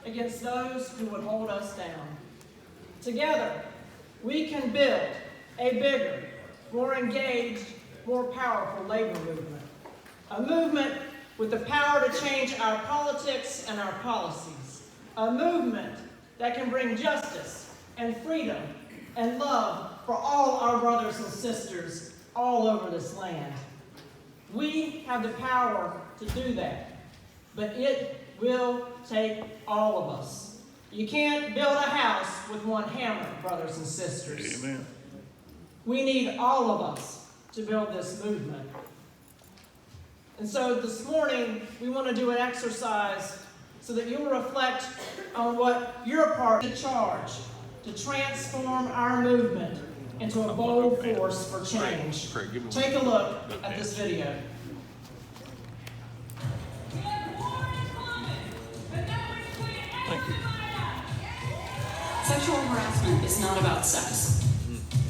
against those who would hold us down. Together, we can build a bigger, more engaged, more powerful labor movement. A movement with the power to change our politics and our policies. A movement that can bring justice and freedom and love for all our brothers and sisters all over this land. We have the power to do that, but it will take all of us. You can't build a house with one hammer, brothers and sisters. Amen. We need all of us to build this movement. And so this morning, we want to do an exercise so that you'll reflect on what your part in charge to transform our movement into a bold force for change. Take a look at this video. Thank you. Sexual harassment is not about sex.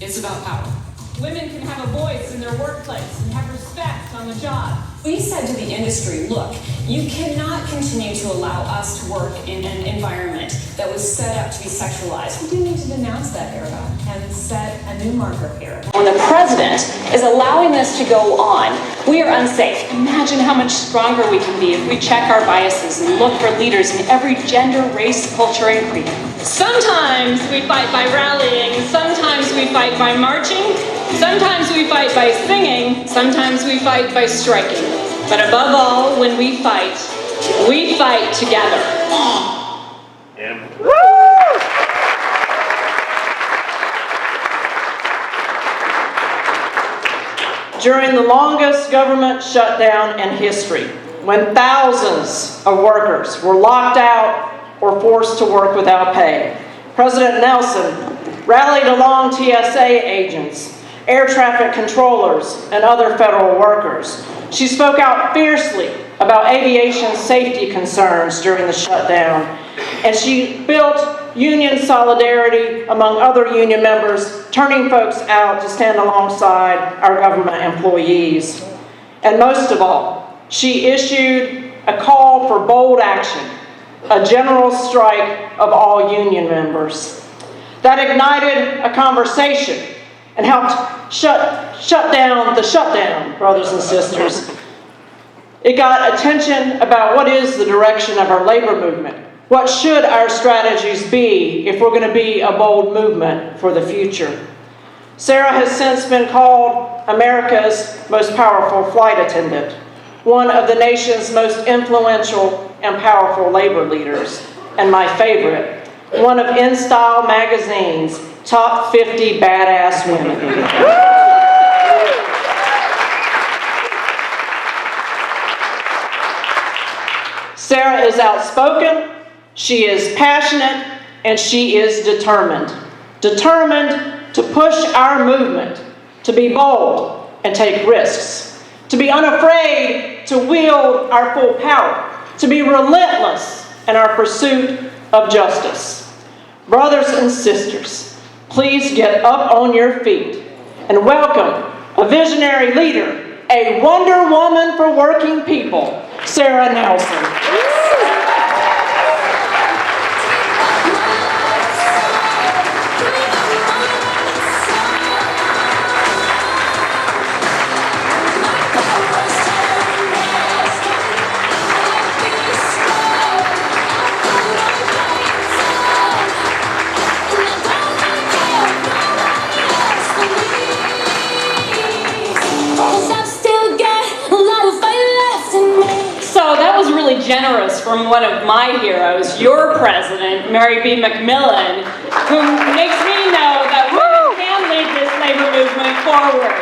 It's about power. Women can have a voice in their workplace and have respect on the job. We said to the industry, look, you cannot continue to allow us to work in an environment that was set up to be sexualized. We do need to denounce that era and set a new marker here. When the president is allowing this to go on, we are unsafe. Imagine how much stronger we can be if we check our biases and look for leaders in every gender, race, culture, and creed. Sometimes we fight by rallying, sometimes we fight by marching, sometimes we fight by singing, sometimes we fight by striking. But above all, when we fight together. Yeah. During the longest government shutdown in history, when thousands of workers were locked out or forced to work without pay, President Nelson rallied along TSA agents, air traffic controllers, and other federal workers. She spoke out fiercely about aviation safety concerns during the shutdown, and she built union solidarity among other union members, turning folks out to stand alongside our government employees. And most of all, she issued a call for bold action, a general strike of all union members. That ignited a conversation and helped shut down the shutdown, brothers and sisters. It got attention about what is the direction of our labor movement. What should our strategies be if we're going to be a bold movement for the future? Sara has since been called America's most powerful flight attendant, one of the nation's most influential and powerful labor leaders, and my favorite, one of InStyle magazine's top 50 badass women. Sara is outspoken, she is passionate, and she is determined. Determined to push our movement, to be bold and take risks, to be unafraid to wield our full power, to be relentless in our pursuit of justice. Brothers and sisters, please get up on your feet and welcome a visionary leader, a Wonder Woman for working people, Sara Nelson. Generous from one of my heroes, your president, Mary B. McMillan, who makes me know that women can lead this labor movement forward.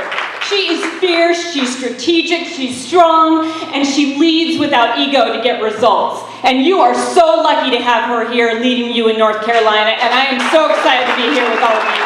She is fierce, she's strategic, she's strong, and she leads without ego to get results. And you are so lucky to have her here leading you in North Carolina, and I am so excited to be here with all of you.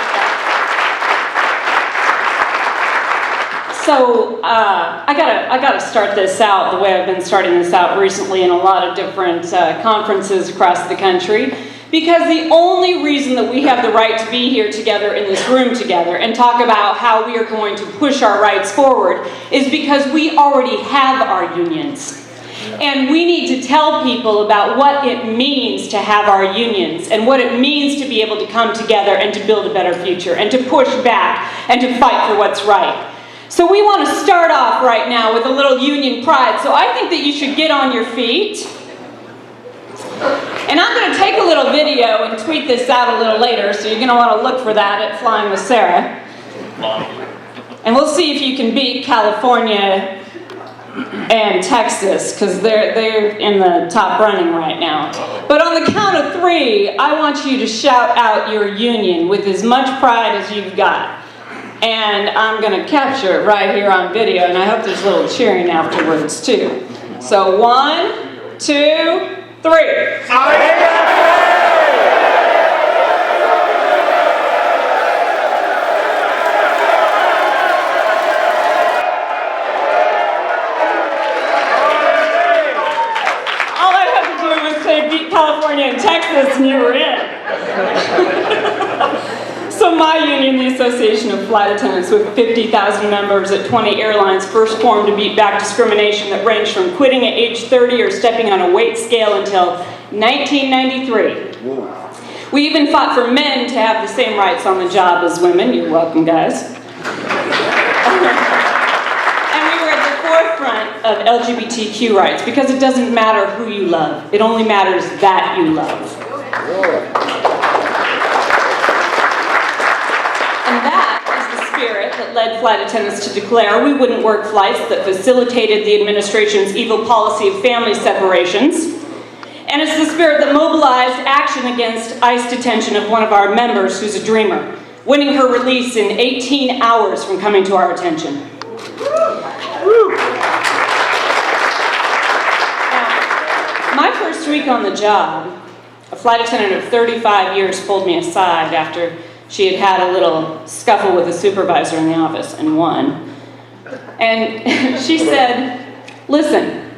So I gotta start this out the way I've been starting this out recently in a lot of different conferences across the country, because the only reason that we have the right to be here together in this room together and talk about how we are going to push our rights forward is because we already have our unions. And we need to tell people about what it means to have our unions and what it means to be able to come together and to build a better future and to push back and to fight for what's right. So we want to start off right now with a little union pride. So I think that you should get on your feet. And I'm going to take a little video and tweet this out a little later, so you're going to want to look for that at Flying with Sarah. And we'll see if you can beat California and Texas, because they're in the top running right now. But on the count of 3, I want you to shout out your union with as much pride as you've got. And I'm going to capture it right here on video, and I hope there's a little cheering afterwards too. So 1, 2, 3. Beat California and Texas, and you were in. So my union, the Association of Flight Attendants, with 50,000 members at 20 airlines, first formed to beat back discrimination that ranged from quitting at age 30 or stepping on a weight scale until 1993. We even fought for men to have the same rights on the job as women. You're welcome, guys. Forefront of LGBTQ rights, because it doesn't matter who you love. It only matters that you love. And that is the spirit that led flight attendants to declare we wouldn't work flights that facilitated the administration's evil policy of family separations. And it's the spirit that mobilized action against ICE detention of one of our members who's a dreamer, winning her release in 18 hours from coming to our attention. My first week on the job, a flight attendant of 35 years pulled me aside after she had had a little scuffle with a supervisor in the office and won. And she said, "Listen,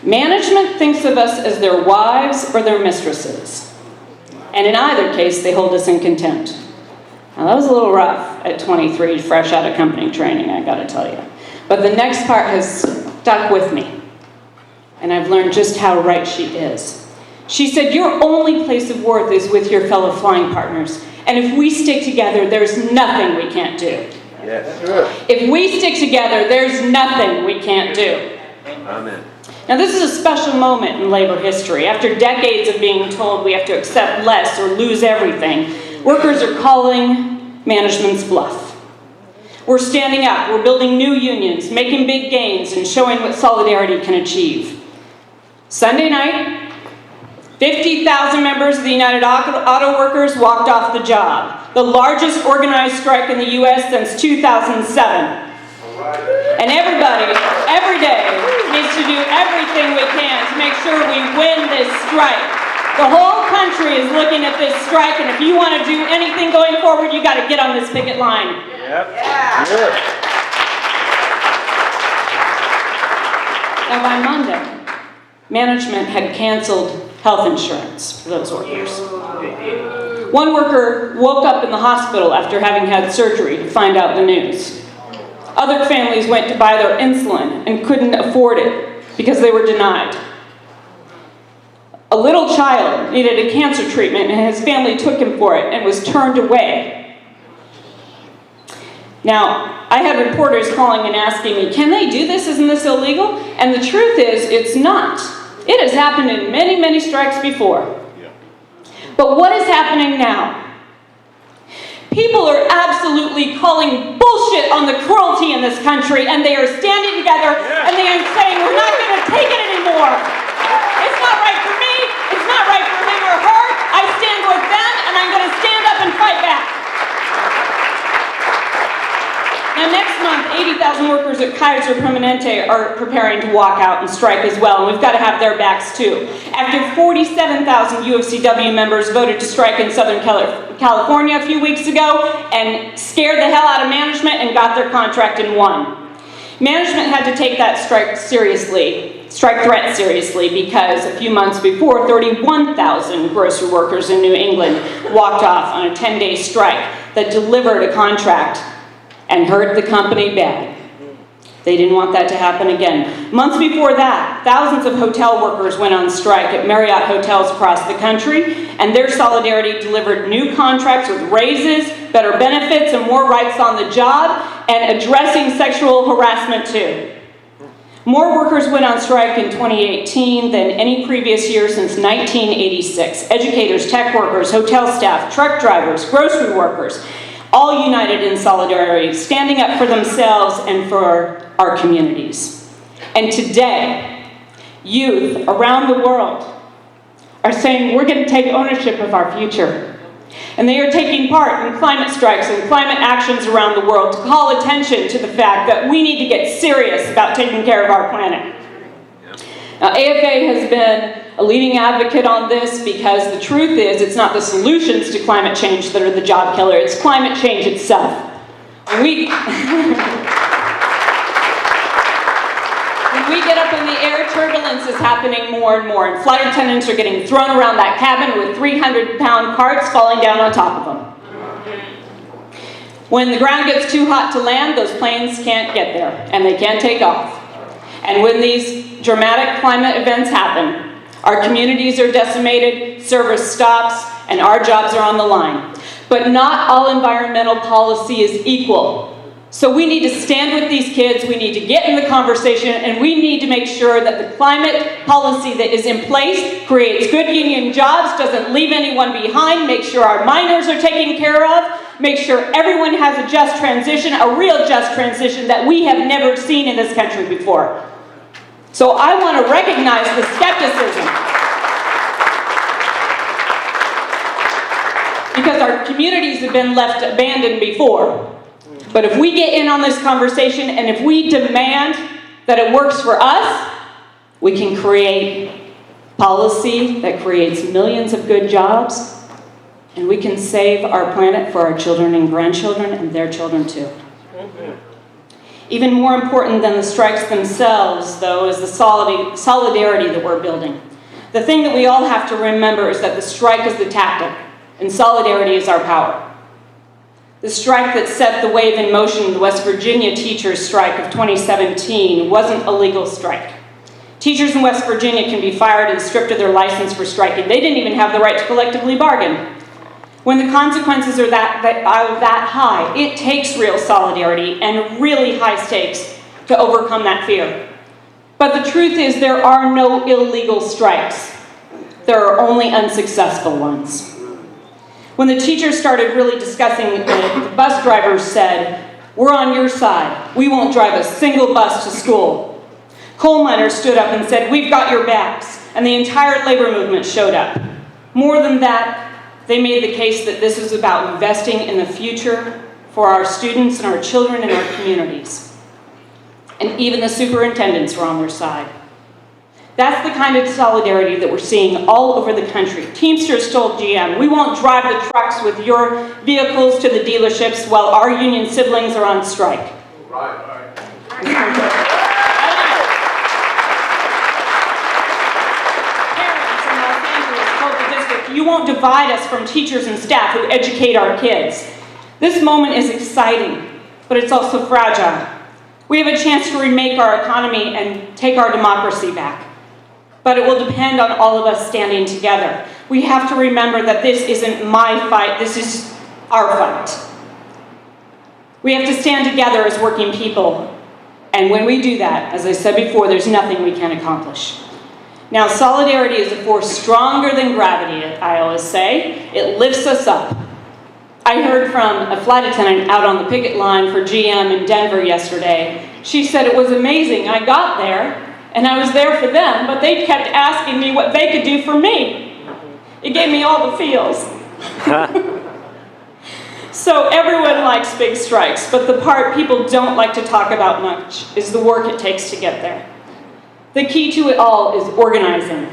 management thinks of us as their wives or their mistresses. And in either case, they hold us in contempt." Now that was a little rough at 23, fresh out of company training, I gotta tell you. But the next part has stuck with me. And I've learned just how right she is. She said, "Your only place of worth is with your fellow flying partners. And if we stick together, there's nothing we can't do." Yes, sure. If we stick together, there's nothing we can't do. Amen. Now this is a special moment in labor history. After decades of being told we have to accept less or lose everything, workers are calling management's bluff. We're standing up, we're building new unions, making big gains, and showing what solidarity can achieve. Sunday night, 50,000 members of the United Auto Workers walked off the job, the largest organized strike in the U.S. since 2007. And everybody, every day, needs to do everything we can to make sure we win this strike. The whole country is looking at this strike, and if you want to do anything going forward, you got to get on this picket line. Yep. Yeah. Good. Now by Monday, management had canceled health insurance for those workers. One worker woke up in the hospital after having had surgery to find out the news. Other families went to buy their insulin and couldn't afford it because they were denied. A little child needed a cancer treatment and his family took him for it and was turned away. Now, I had reporters calling and asking me, "Can they do this? Isn't this illegal?" And the truth is, it's not. It has happened in many, many strikes before. But what is happening now? People are absolutely calling bullshit on the cruelty in this country, and they are standing together and they are saying, "We're not going to take it anymore. It's not right for me. It's not right for him or her. I stand with them, and I'm going to stand up and fight back." Now next month, 80,000 workers at Kaiser Permanente are preparing to walk out and strike as well, and we've got to have their backs too. After 47,000 UFCW members voted to strike in Southern California a few weeks ago and scared the hell out of management and got their contract and won. Management had to take that strike threat seriously, because a few months before, 31,000 grocery workers in New England walked off on a 10-day strike that delivered a contract and hurt the company bad. They didn't want that to happen again. Months before that, thousands of hotel workers went on strike at Marriott hotels across the country, and their solidarity delivered new contracts with raises, better benefits, and more rights on the job, and addressing sexual harassment too. More workers went on strike in 2018 than any previous year since 1986. Educators, tech workers, hotel staff, truck drivers, grocery workers, all united in solidarity, standing up for themselves and for our communities. And today, youth around the world are saying we're going to take ownership of our future. And they are taking part in climate strikes and climate actions around the world to call attention to the fact that we need to get serious about taking care of our planet. Now, AFA has been a leading advocate on this because the truth is it's not the solutions to climate change that are the job killer, it's climate change itself. When we get up in the air, turbulence is happening more and more, and flight attendants are getting thrown around that cabin with 300-pound carts falling down on top of them. When the ground gets too hot to land, those planes can't get there, and they can't take off. And when these dramatic climate events happen, our communities are decimated, service stops, and our jobs are on the line. But not all environmental policy is equal. So we need to stand with these kids, we need to get in the conversation, and we need to make sure that the climate policy that is in place creates good union jobs, doesn't leave anyone behind, make sure our miners are taken care of, make sure everyone has a just transition, a real just transition that we have never seen in this country before. So I want to recognize the skepticism. Because our communities have been left abandoned before. But if we get in on this conversation and if we demand that it works for us, we can create policy that creates millions of good jobs, and we can save our planet for our children and grandchildren and their children too. Even more important than the strikes themselves, though, is the solidarity that we're building. The thing that we all have to remember is that the strike is the tactic, and solidarity is our power. The strike that set the wave in motion, the West Virginia teachers' strike of 2017, wasn't a legal strike. Teachers in West Virginia can be fired and stripped of their license for striking. They didn't even have the right to collectively bargain. When the consequences are that high, it takes real solidarity and really high stakes to overcome that fear. But the truth is there are no illegal strikes. There are only unsuccessful ones. When the teachers started really discussing it, the bus drivers said, "We're on your side. We won't drive a single bus to school." Coal miners stood up and said, "We've got your backs." And the entire labor movement showed up. More than that, they made the case that this is about investing in the future for our students and our children and our communities. And even the superintendents were on their side. That's the kind of solidarity that we're seeing all over the country. Teamsters told GM, "We won't drive the trucks with your vehicles to the dealerships while our union siblings are on strike." Right. Parents in Los Angeles told the district, "You won't divide us from teachers and staff who educate our kids." This moment is exciting, but it's also fragile. We have a chance to remake our economy and take our democracy back. But it will depend on all of us standing together. We have to remember that this isn't my fight, this is our fight. We have to stand together as working people. And when we do that, as I said before, there's nothing we can't accomplish. Now, solidarity is a force stronger than gravity, I always say. It lifts us up. I heard from a flight attendant out on the picket line for GM in Denver yesterday. She said it was amazing. I got there, and I was there for them, but they kept asking me what they could do for me. It gave me all the feels. So everyone likes big strikes, but the part people don't like to talk about much is the work it takes to get there. The key to it all is organizing.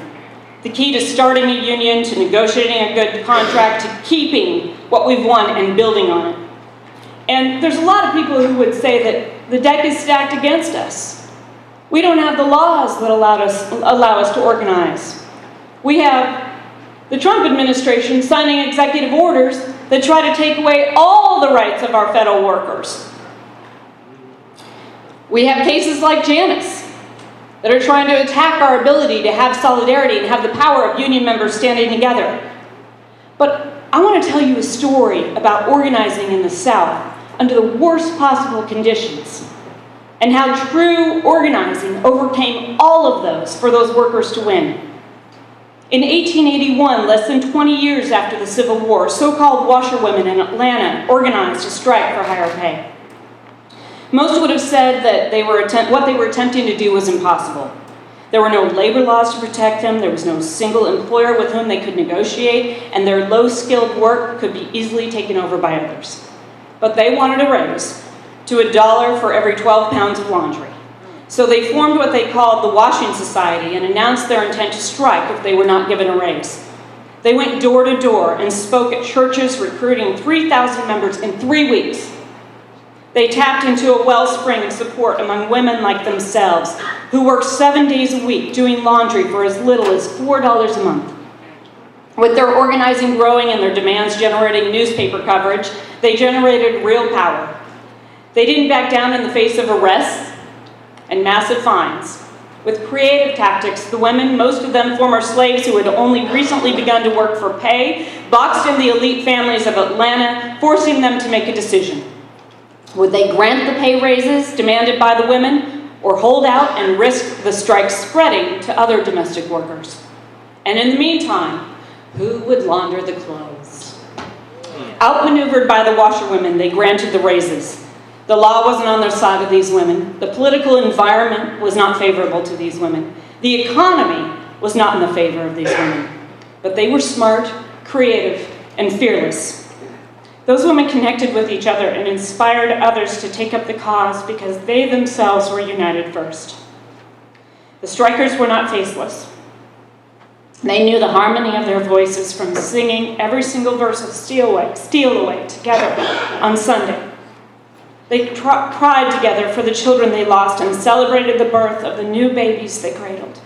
The key to starting a union, to negotiating a good contract, to keeping what we've won and building on it. And there's a lot of people who would say that the deck is stacked against us. We don't have the laws that allow us to organize. We have the Trump administration signing executive orders that try to take away all the rights of our federal workers. We have cases like Janice that are trying to attack our ability to have solidarity and have the power of union members standing together. But I want to tell you a story about organizing in the South under the worst possible conditions, and how true organizing overcame all of those for those workers to win. In 1881, less than 20 years after the Civil War, so-called washerwomen in Atlanta organized a strike for higher pay. Most would have said that what they were attempting to do was impossible. There were no labor laws to protect them, there was no single employer with whom they could negotiate, and their low-skilled work could be easily taken over by others. But they wanted a raise to $1 for every 12 pounds of laundry. So they formed what they called the Washing Society and announced their intent to strike if they were not given a raise. They went door to door and spoke at churches, recruiting 3,000 members in 3 weeks. They tapped into a wellspring of support among women like themselves, who worked 7 days a week doing laundry for as little as $4 a month. With their organizing growing and their demands generating newspaper coverage, they generated real power. They didn't back down in the face of arrests and massive fines. With creative tactics, the women, most of them former slaves who had only recently begun to work for pay, boxed in the elite families of Atlanta, forcing them to make a decision. Would they grant the pay raises demanded by the women, or hold out and risk the strike spreading to other domestic workers? And in the meantime, who would launder the clothes? Outmaneuvered by the washerwomen, they granted the raises. The law wasn't on their side of these women. The political environment was not favorable to these women. The economy was not in the favor of these women. But they were smart, creative, and fearless. Those women connected with each other and inspired others to take up the cause because they themselves were united first. The strikers were not faceless. They knew the harmony of their voices from singing every single verse of Steal Away together on Sunday. They cried together for the children they lost and celebrated the birth of the new babies they cradled.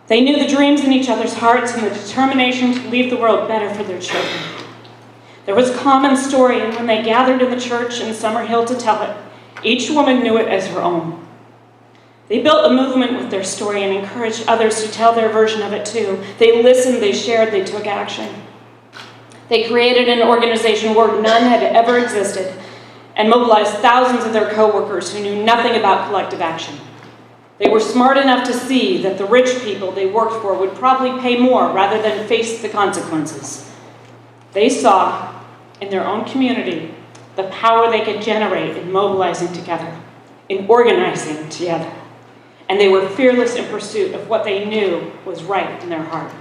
They knew the dreams in each other's hearts and the determination to leave the world better for their children. There was a common story, and when they gathered in the church in Summerhill to tell it, each woman knew it as her own. They built a movement with their story and encouraged others to tell their version of it too. They listened, they shared, they took action. They created an organization where none had ever existed and mobilized thousands of their co-workers who knew nothing about collective action. They were smart enough to see that the rich people they worked for would probably pay more rather than face the consequences. They saw in their own community the power they could generate in mobilizing together, in organizing together. And they were fearless in pursuit of what they knew was right in their heart.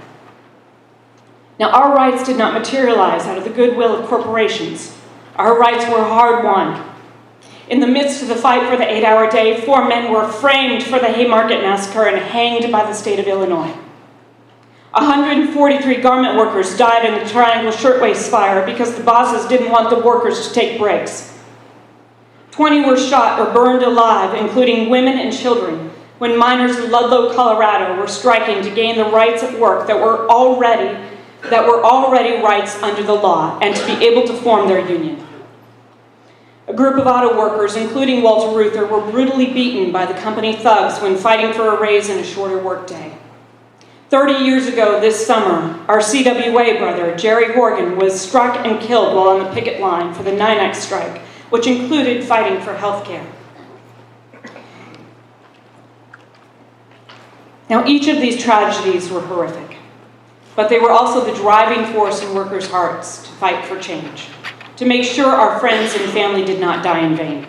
Now, our rights did not materialize out of the goodwill of corporations. Our rights were hard-won. In the midst of the fight for the 8-hour day, 4 men were framed for the Haymarket Massacre and hanged by the state of Illinois. 143 garment workers died in the Triangle Shirtwaist Fire because the bosses didn't want the workers to take breaks. 20 were shot or burned alive, including women and children, when miners in Ludlow, Colorado were striking to gain the rights at work that were already rights under the law and to be able to form their union. A group of auto workers, including Walter Reuther, were brutally beaten by the company thugs when fighting for a raise and a shorter workday. 30 years ago this summer, our CWA brother, Jerry Horgan, was struck and killed while on the picket line for the 9X strike, which included fighting for health care. Now, each of these tragedies were horrific, but they were also the driving force in workers' hearts to fight for change, to make sure our friends and family did not die in vain.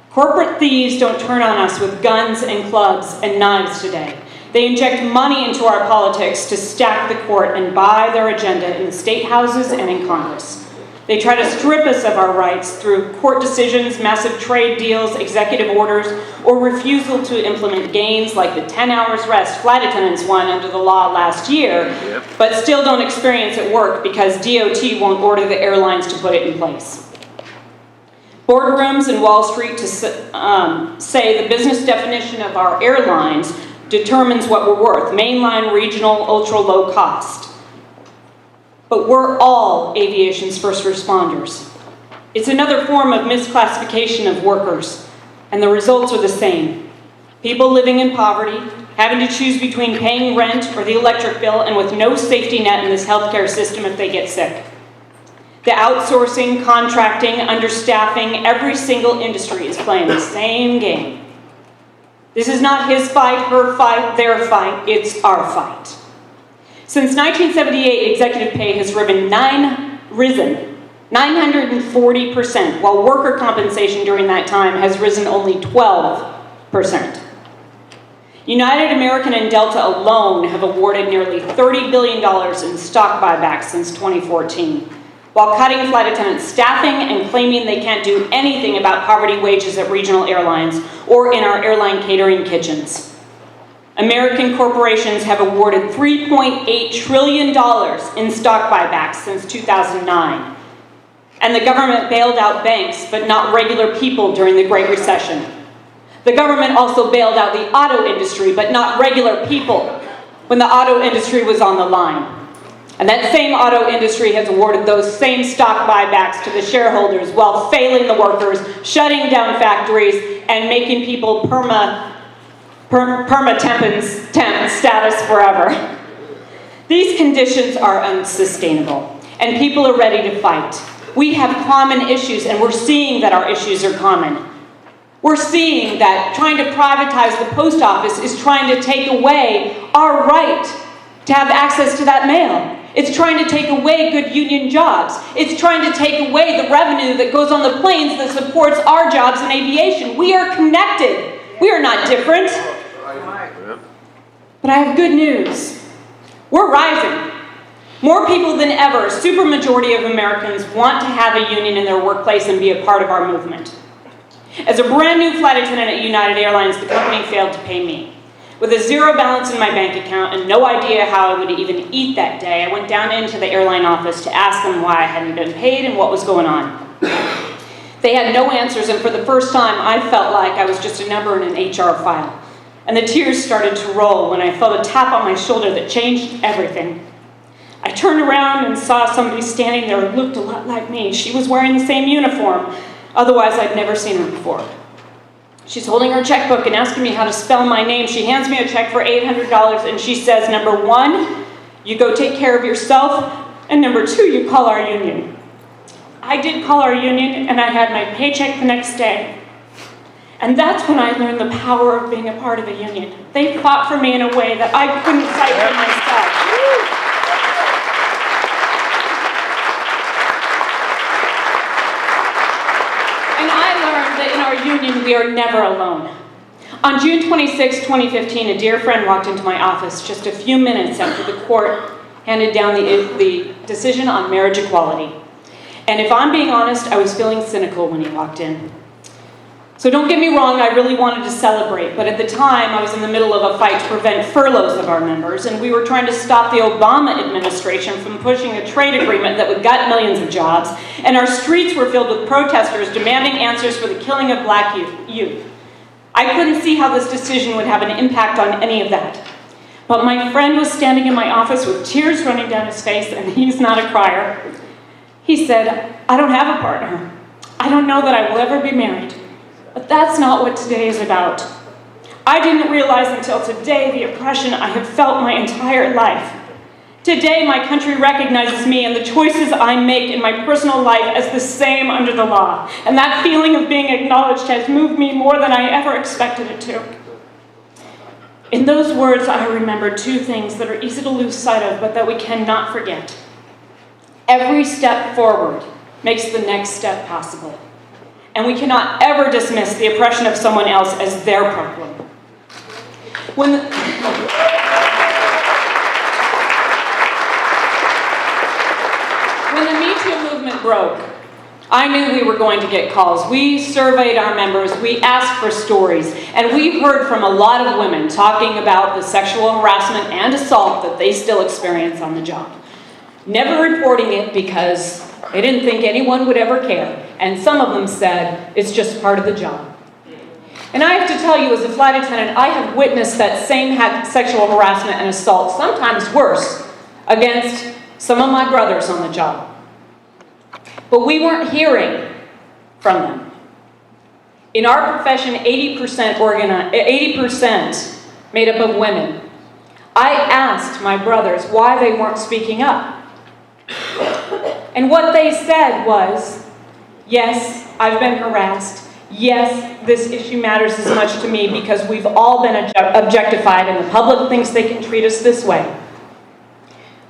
Corporate thieves don't turn on us with guns and clubs and knives today. They inject money into our politics to stack the court and buy their agenda in the state houses and in Congress. They try to strip us of our rights through court decisions, massive trade deals, executive orders, or refusal to implement gains like the 10 hours rest flight attendants won under the law last year, but still don't experience at work because DOT won't order the airlines to put it in place. Boardrooms in Wall Street to say the business definition of our airlines determines what we're worth: mainline, regional, ultra low cost. But we're all aviation's first responders. It's another form of misclassification of workers. and the results are the same. People living in poverty, having to choose between paying rent or the electric bill, and with no safety net in this healthcare system if they get sick. The outsourcing, contracting, understaffing, every single industry is playing the same game. This is not his fight, her fight, their fight, it's our fight. Since 1978, executive pay has risen 940%, while worker compensation during that time has risen only 12%. United, American, and Delta alone have awarded nearly $30 billion in stock buybacks since 2014, while cutting flight attendant staffing and claiming they can't do anything about poverty wages at regional airlines or in our airline catering kitchens. American corporations have awarded $3.8 trillion in stock buybacks since 2009. And the government bailed out banks, but not regular people during the Great Recession. The government also bailed out the auto industry, but not regular people when the auto industry was on the line. And that same auto industry has awarded those same stock buybacks to the shareholders while failing the workers, shutting down factories, and making people temp status forever. These conditions are unsustainable, and people are ready to fight. We have common issues, and we're seeing that our issues are common. We're seeing that trying to privatize the post office is trying to take away our right to have access to that mail. It's trying to take away good union jobs. It's trying to take away the revenue that goes on the planes that supports our jobs in aviation. We are connected. We are not different. But I have good news. We're rising. More people than ever, a supermajority of Americans want to have a union in their workplace and be a part of our movement. As a brand new flight attendant at United Airlines, the company failed to pay me. With a zero balance in my bank account and no idea how I would even eat that day, I went down into the airline office to ask them why I hadn't been paid and what was going on. They had no answers, and for the first time, I felt like I was just a number in an HR file. And the tears started to roll when I felt a tap on my shoulder that changed everything. I turned around and saw somebody standing there who looked a lot like me. She was wearing the same uniform. Otherwise, I'd never seen her before. She's holding her checkbook and asking me how to spell my name. She hands me a check for $800 and she says, number one, you go take care of yourself, and number two, you call our union. I did call our union and I had my paycheck the next day. And that's when I learned the power of being a part of a union. They fought for me in a way that I couldn't fight for myself. In our union, we are never alone. On June 26, 2015, a dear friend walked into my office just a few minutes after the court handed down the decision on marriage equality. And if I'm being honest, I was feeling cynical when he walked in. So don't get me wrong, I really wanted to celebrate, but at the time I was in the middle of a fight to prevent furloughs of our members, and we were trying to stop the Obama administration from pushing a trade agreement that would gut millions of jobs, and our streets were filled with protesters demanding answers for the killing of black youth. I couldn't see how this decision would have an impact on any of that. But my friend was standing in my office with tears running down his face, and he's not a crier. He said, I don't have a partner. I don't know that I will ever be married. But that's not what today is about. I didn't realize until today the oppression I have felt my entire life. Today, my country recognizes me and the choices I make in my personal life as the same under the law. And that feeling of being acknowledged has moved me more than I ever expected it to. In those words, I remember two things that are easy to lose sight of, but that we cannot forget. Every step forward makes the next step possible. And we cannot ever dismiss the oppression of someone else as their problem. When the Me Too movement broke, I knew we were going to get calls. We surveyed our members, we asked for stories, and we heard from a lot of women talking about the sexual harassment and assault that they still experience on the job. Never reporting it because they didn't think anyone would ever care. And some of them said, it's just part of the job. And I have to tell you, as a flight attendant, I have witnessed that same sexual harassment and assault, sometimes worse, against some of my brothers on the job. But we weren't hearing from them. In our profession, 80% made up of women. I asked my brothers why they weren't speaking up. And what they said was, yes, I've been harassed. Yes, this issue matters as much to me because we've all been objectified and the public thinks they can treat us this way.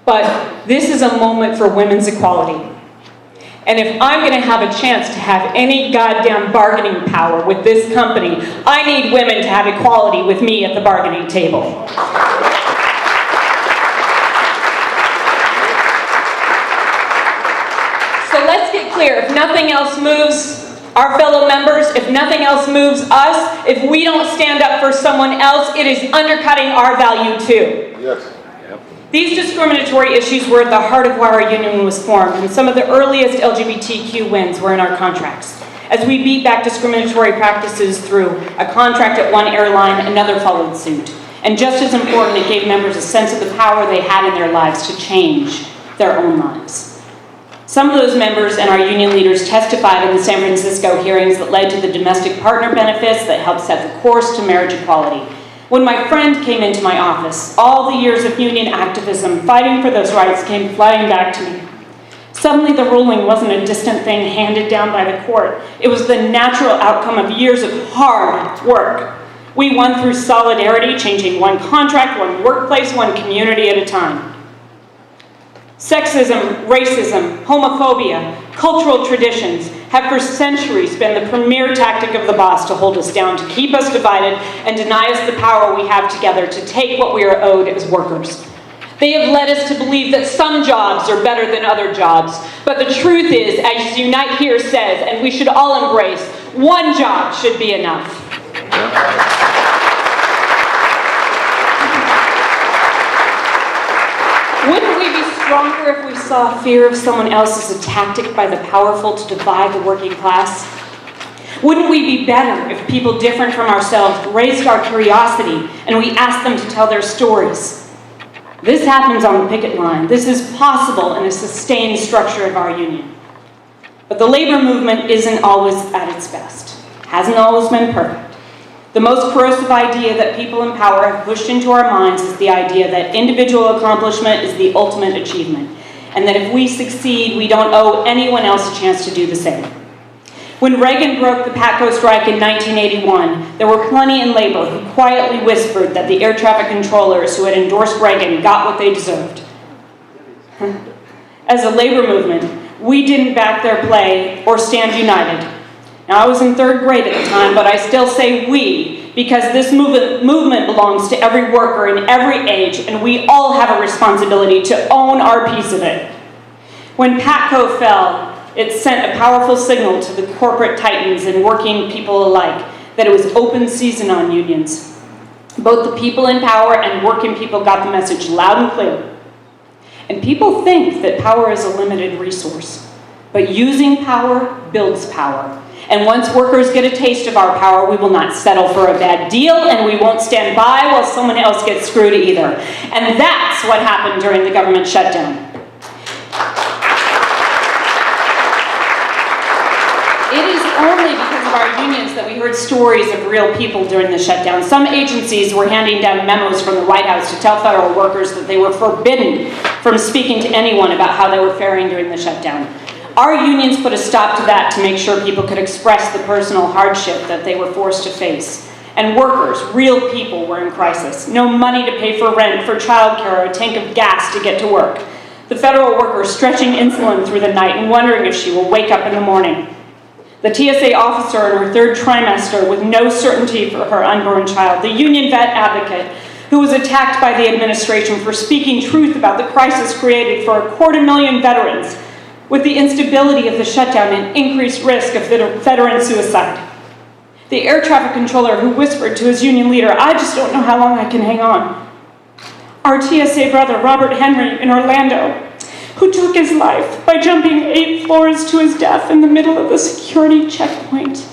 But this is a moment for women's equality. And if I'm going to have a chance to have any goddamn bargaining power with this company, I need women to have equality with me at the bargaining table. So let's get clear. If nothing else moves our fellow members, if nothing else moves us, if we don't stand up for someone else, it is undercutting our value too. Yes. These discriminatory issues were at the heart of why our union was formed, and some of the earliest LGBTQ wins were in our contracts. As we beat back discriminatory practices through a contract at one airline, another followed suit. And just as important, it gave members a sense of the power they had in their lives to change their own lives. Some of those members and our union leaders testified in the San Francisco hearings that led to the domestic partner benefits that helped set the course to marriage equality. When my friend came into my office, all the years of union activism fighting for those rights came flooding back to me. Suddenly the ruling wasn't a distant thing handed down by the court. It was the natural outcome of years of hard work. We won through solidarity, changing one contract, one workplace, one community at a time. Sexism, racism, homophobia, cultural traditions have for centuries been the premier tactic of the boss to hold us down, to keep us divided, and deny us the power we have together to take what we are owed as workers. They have led us to believe that some jobs are better than other jobs, but the truth is, as Unite Here says, and we should all embrace, one job should be enough. Wouldn't we be stronger if we saw fear of someone else as a tactic by the powerful to divide the working class? Wouldn't we be better if people different from ourselves raised our curiosity and we asked them to tell their stories? This happens on the picket line. This is possible in a sustained structure of our union. But the labor movement isn't always at its best. Hasn't always been perfect. The most corrosive idea that people in power have pushed into our minds is the idea that individual accomplishment is the ultimate achievement, and that if we succeed, we don't owe anyone else a chance to do the same. When Reagan broke the PATCO strike in 1981, there were plenty in labor who quietly whispered that the air traffic controllers who had endorsed Reagan got what they deserved. As a labor movement, we didn't back their play or stand united. Now, I was in third grade at the time, but I still say we, because this movement belongs to every worker in every age, and we all have a responsibility to own our piece of it. When PATCO fell, it sent a powerful signal to the corporate titans and working people alike that it was open season on unions. Both the people in power and working people got the message loud and clear. And people think that power is a limited resource, but using power builds power. And once workers get a taste of our power, we will not settle for a bad deal, and we won't stand by while someone else gets screwed either. And that's what happened during the government shutdown. It is only because of our unions that we heard stories of real people during the shutdown. Some agencies were handing down memos from the White House to tell federal workers that they were forbidden from speaking to anyone about how they were faring during the shutdown. Our unions put a stop to that to make sure people could express the personal hardship that they were forced to face. And workers, real people, were in crisis. No money to pay for rent, for childcare, or a tank of gas to get to work. The federal worker stretching insulin through the night and wondering if she will wake up in the morning. The TSA officer in her third trimester with no certainty for her unborn child. The union vet advocate who was attacked by the administration for speaking truth about the crisis created for 250,000 veterans, with the instability of the shutdown and increased risk of veteran suicide. The air traffic controller who whispered to his union leader, "I just don't know how long I can hang on." Our TSA brother, Robert Henry, in Orlando, who took his life by jumping 8 floors to his death in the middle of the security checkpoint.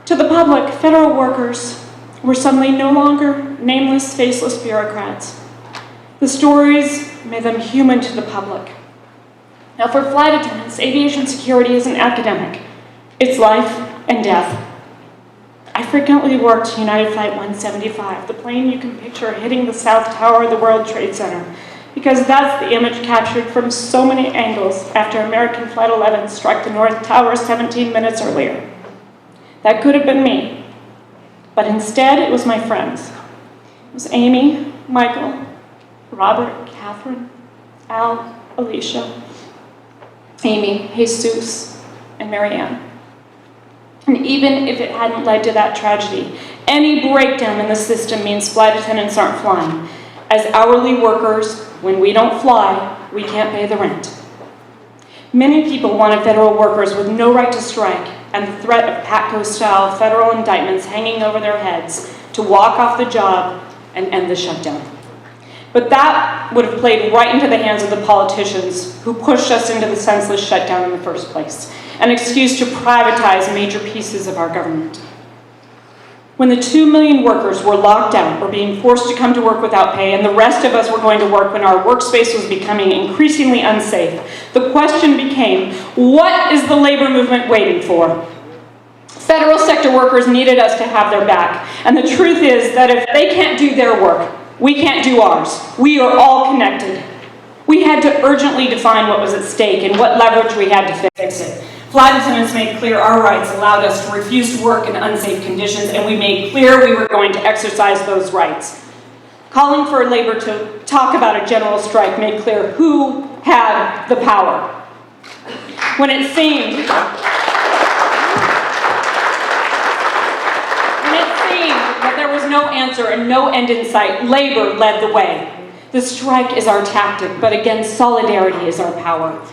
To the public, federal workers were suddenly no longer nameless, faceless bureaucrats. The stories made them human to the public. Now, for flight attendants, aviation security isn't academic. It's life and death. I frequently worked United Flight 175, the plane you can picture hitting the South Tower of the World Trade Center, because that's the image captured from so many angles after American Flight 11 struck the North Tower 17 minutes earlier. That could have been me, but instead it was my friends. It was Amy, Michael, Robert, Catherine, Al, Alicia, Amy, Jesus, and Marianne. And even if it hadn't led to that tragedy, any breakdown in the system means flight attendants aren't flying. As hourly workers, when we don't fly, we can't pay the rent. Many people wanted federal workers with no right to strike and the threat of PATCO-style federal indictments hanging over their heads to walk off the job and end the shutdown. But that would have played right into the hands of the politicians who pushed us into the senseless shutdown in the first place, an excuse to privatize major pieces of our government. When the 2 million workers were locked out or being forced to come to work without pay, and the rest of us were going to work when our workspace was becoming increasingly unsafe, the question became, what is the labor movement waiting for? Federal sector workers needed us to have their back, and the truth is that if they can't do their work, we can't do ours. We are all connected. We had to urgently define what was at stake and what leverage we had to fix it. Flight attendants made clear our rights allowed us to refuse to work in unsafe conditions, and we made clear we were going to exercise those rights. Calling for labor to talk about a general strike made clear who had the power. When it seemed that there was no answer and no end in sight, labor led the way. The strike is our tactic, but again, solidarity is our power.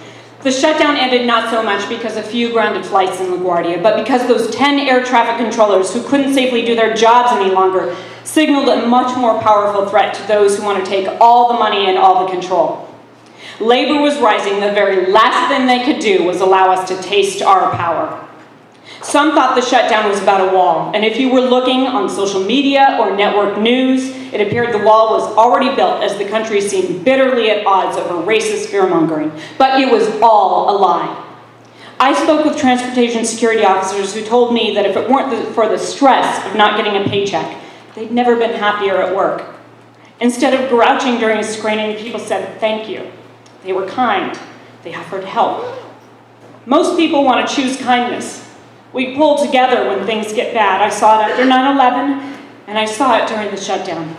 The shutdown ended not so much because a few grounded flights in LaGuardia, but because those 10 air traffic controllers who couldn't safely do their jobs any longer signaled a much more powerful threat to those who want to take all the money and all the control. Labor was rising. The very last thing they could do was allow us to taste our power. Some thought the shutdown was about a wall, and if you were looking on social media or network news, it appeared the wall was already built as the country seemed bitterly at odds over racist fear-mongering. But it was all a lie. I spoke with transportation security officers who told me that if it weren't for the stress of not getting a paycheck, they'd never been happier at work. Instead of grouching during a screening, people said thank you. They were kind. They offered help. Most people want to choose kindness. We pull together when things get bad. I saw it after 9/11, and I saw it during the shutdown.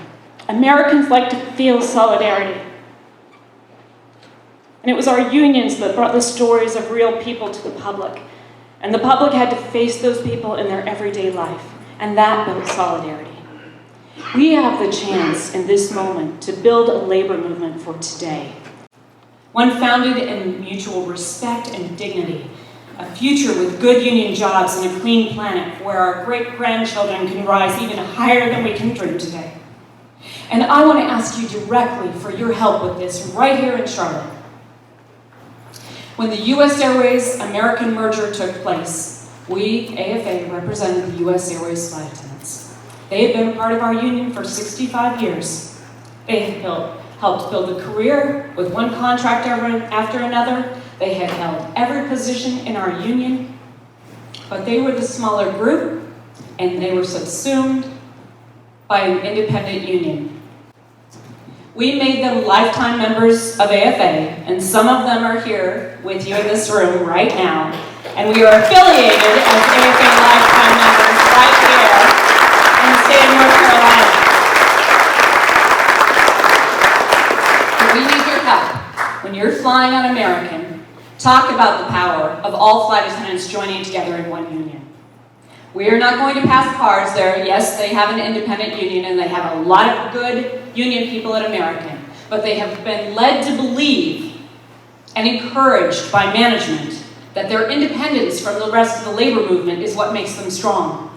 Americans like to feel solidarity. And it was our unions that brought the stories of real people to the public. And the public had to face those people in their everyday life, and that built solidarity. We have the chance in this moment to build a labor movement for today. One founded in mutual respect and dignity. A future with good union jobs and a clean planet where our great-grandchildren can rise even higher than we can dream today. And I want to ask you directly for your help with this right here in Charlotte. When the U.S. Airways American merger took place, we, AFA, represented the U.S. Airways flight attendants. They had been a part of our union for 65 years. They had helped build a career with one contract after another. They had held every position in our union, but they were the smaller group, and they were subsumed by an independent union. We made them lifetime members of AFA, and some of them are here with you in this room right now, and we are affiliated as AFA lifetime members right here in the state of North Carolina. We need your help. When you're flying on American, talk about the power of all flight attendants joining together in one union. We are not going to pass cards there. Yes, they have an independent union and they have a lot of good union people at American, but they have been led to believe and encouraged by management that their independence from the rest of the labor movement is what makes them strong.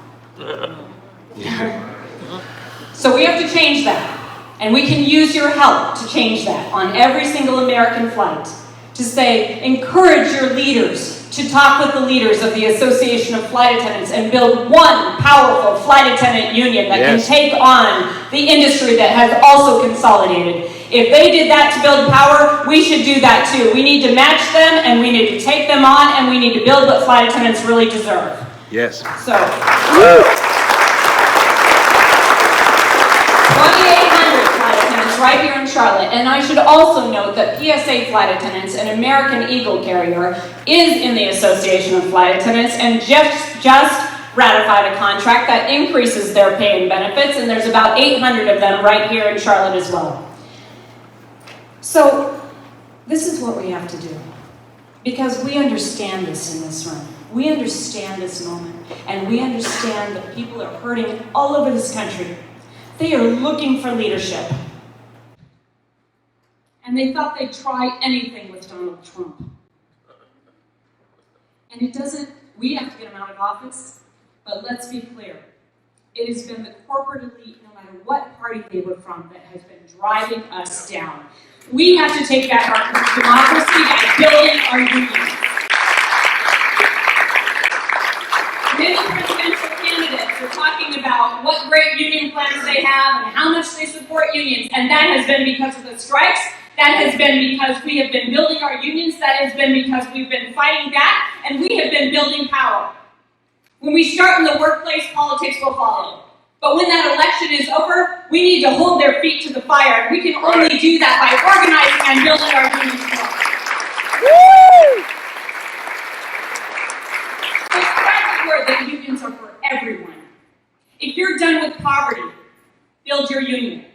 So we have to change that, and we can use your help to change that on every single American flight. To say, encourage your leaders to talk with the leaders of the Association of Flight Attendants and build one powerful flight attendant union that can take on the industry that has also consolidated. If they did that to build power, we should do that too. We need to match them, and we need to take them on, and we need to build what flight attendants really deserve. Yes. So, 2,800 flight attendants right here in Charlotte. And I should also note that PSA flight attendants, an American Eagle carrier, is in the Association of Flight Attendants and just ratified a contract that increases their pay and benefits, and there's about 800 of them right here in Charlotte as well. So, this is what we have to do. Because we understand this in this room. We understand this moment. And we understand that people are hurting all over this country. They are looking for leadership. And they thought they'd try anything with Donald Trump. And it doesn't, we have to get him out of office, but let's be clear. It has been the corporate elite, no matter what party they were from, that has been driving us down. We have to take back our democracy by building our unions. Many presidential candidates are talking about what great union plans they have and how much they support unions, and that has been because of the strikes. That has been because we have been building our unions. That has been because we've been fighting back, and we have been building power. When we start in the workplace, politics will follow. But when that election is over, we need to hold their feet to the fire. And we can only do that by organizing and building our unions more. So spread the word that unions are for everyone. If you're done with poverty, build your union.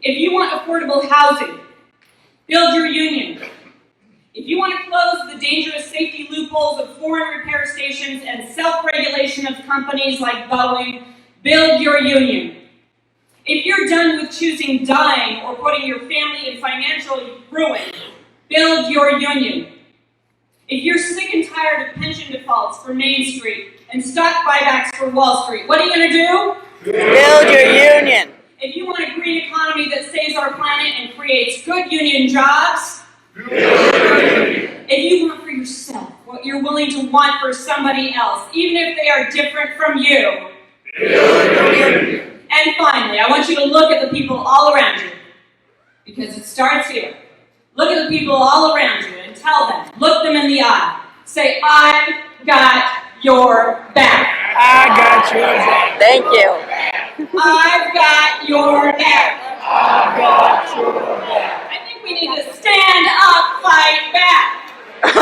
If you want affordable housing, build your union. If you want to close the dangerous safety loopholes of foreign repair stations and self-regulation of companies like Boeing, build your union. If you're done with choosing dying or putting your family in financial ruin, build your union. If you're sick and tired of pension defaults for Main Street and stock buybacks for Wall Street, what are you going to do? Build your union. If you want a green economy that saves our planet and creates good union jobs, build your union. If you want for yourself what you're willing to want for somebody else, even if they are different from you, build your union. And finally, I want you to look at the people all around you, because it starts here. Look at the people all around you and tell them, look them in the eye. Say, I've got your back. I got your back. Thank you. I've got your back. I got your back. I think we need to stand up, fight back. I've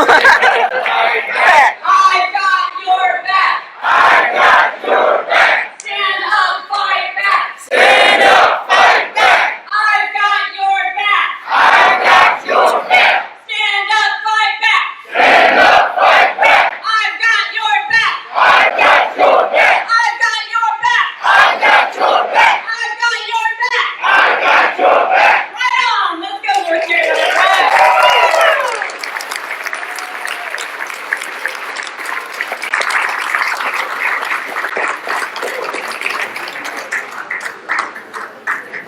got your back. I got your back. Stand up, fight back. Stand up, fight back. I've got your back. I got your back. Stand up, fight back. Stand up, fight back. I've got your back. I got your back. I've got your back. I got your back. I've got your back. I got your back. Right on. Let's go, North Carolina.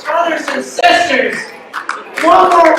Brothers and sisters, one more